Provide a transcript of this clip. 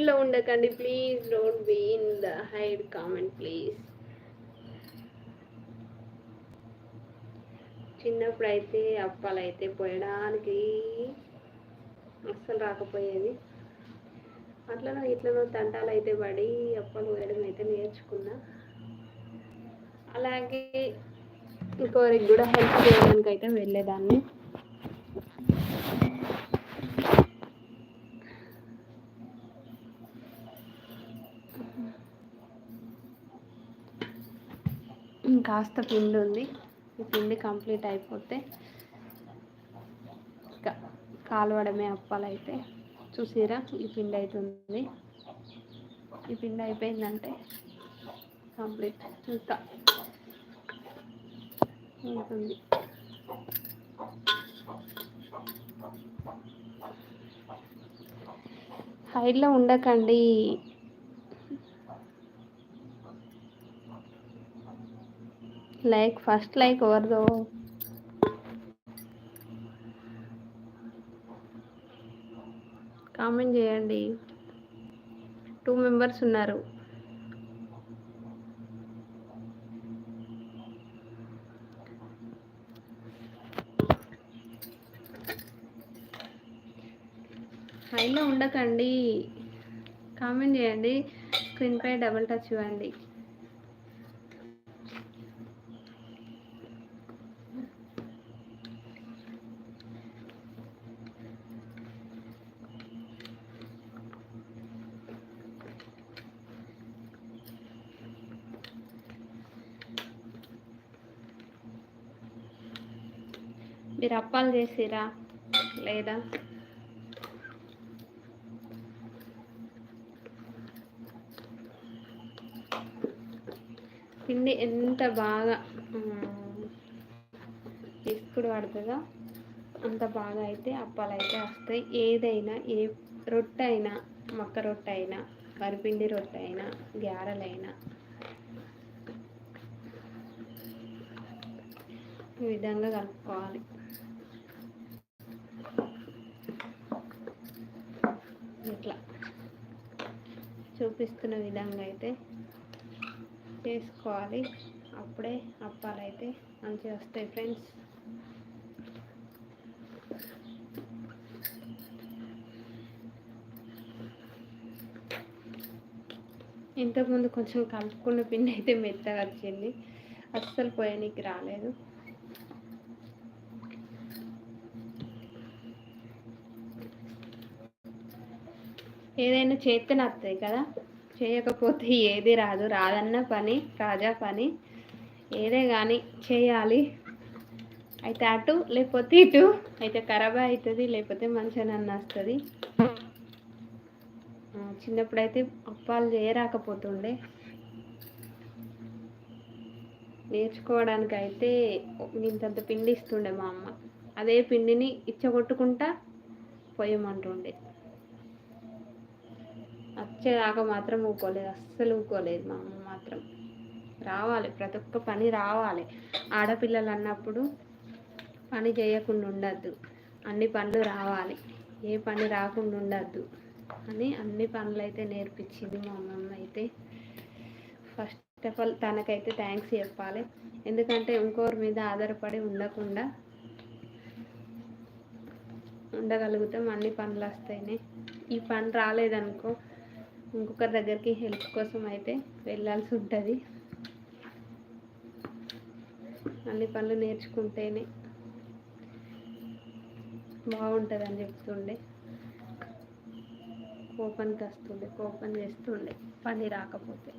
హైడ్లో ఉండకండి please. Don't be in the hide comment please. చిన్నప్పుడు అయితే అప్పాలు అయితే పోయడానికి అస్సలు రాకపోయేది. అట్లనో ఇట్లనో తంటాలు అయితే పడి అప్పాలు పోయడం అయితే నేర్చుకున్నా. అలాగే ఇంకోరికి కూడా హెల్ప్ చేయడానికి అయితే వెళ్ళేదాన్ని. కాస్త పిండి ఉంది, ఈ పిండి కంప్లీట్ అయిపోతే ఇంకా కాలవడమే అప్పాలు అయితే. చూసిరా ఈ పిండి అవుతుంది, ఈ పిండి అయిపోయిందంటే కంప్లీట్ ఇంకా ఉంటుంది. హైడ్లో ఉండకండి. ఫస్ట్ లైక్ ఎవరిదో కామెంట్ చేయండి. 2 మెంబర్స్ ఉన్నారు. హైలో ఉండకండి, కామెంట్ చేయండి. స్క్రీన్పై డబుల్ టచ్ ఇవ్వండి. మీరు అప్పాలు చేసిరా లేదా? పిండి ఎంత బాగా తీసుకుడు పడుతుందో అంత బాగా అయితే అప్పాలు అయితే వస్తాయి. ఏదైనా, ఏ రొట్టె అయినా, మక్క రొట్టె అయినా, వరిపిండి రొట్టె అయినా, గారెలైనా ఈ విధంగా కలుపుకోవాలి. ఇట్లా చూపిస్తున్న విధంగా అయితే చేసుకోవాలి. అప్పుడే అప్పాలు అయితే మంచిగా వస్తాయి ఫ్రెండ్స్. ఇంతకుముందు కొంచెం కలుపుకున్న పిండి అయితే మెత్తగా వచ్చింది, అస్సలు పోయడానికి రాలేదు. ఏదైనా చేత్తేనే వస్తాయి కదా, చేయకపోతే ఏది రాదు. రాదన్న పని, రాజా పని, ఏదే కానీ చేయాలి. అయితే అటు లేకపోతే ఇటు, అయితే ఖరాబ్ అవుతుంది, లేకపోతే మంచిగా వస్తుంది. చిన్నప్పుడైతే అప్పాలు చేయరాకపోతుండే, నేర్చుకోవడానికి అయితే ఇంతంత పిండి ఇస్తుండే మా అమ్మ. అదే పిండిని ఇచ్చగొట్టుకుంటా పోయమంటుండే. వచ్చేదాకా మాత్రం ఊకోలేదు, అస్సలు ఊకోలేదు మా అమ్మ మాత్రం. రావాలి, ప్రతి ఒక్క పని రావాలి. ఆడపిల్లలు అన్నప్పుడు పని చేయకుండా ఉండద్దు, అన్ని పనులు రావాలి, ఏ పని రాకుండా ఉండద్దు అని అన్ని పనులు అయితే నేర్పించింది మా అమ్మమ్మ అయితే. ఫస్ట్ ఆఫ్ ఆల్ తనకైతే థ్యాంక్స్ చెప్పాలి. ఎందుకంటే ఇంకోరి మీద ఆధారపడి ఉండగలుగుతాం, అన్ని పనులు వస్తాయి. ఈ పని రాలేదనుకో ఇంకొకరి దగ్గరికి హెల్ప్ కోసం అయితే వెళ్ళాల్సి ఉంటుంది. అన్ని పనులు నేర్చుకుంటేనే బాగుంటుంది అని చెప్తుండే. కోపం చేస్తుండే పని రాకపోతే.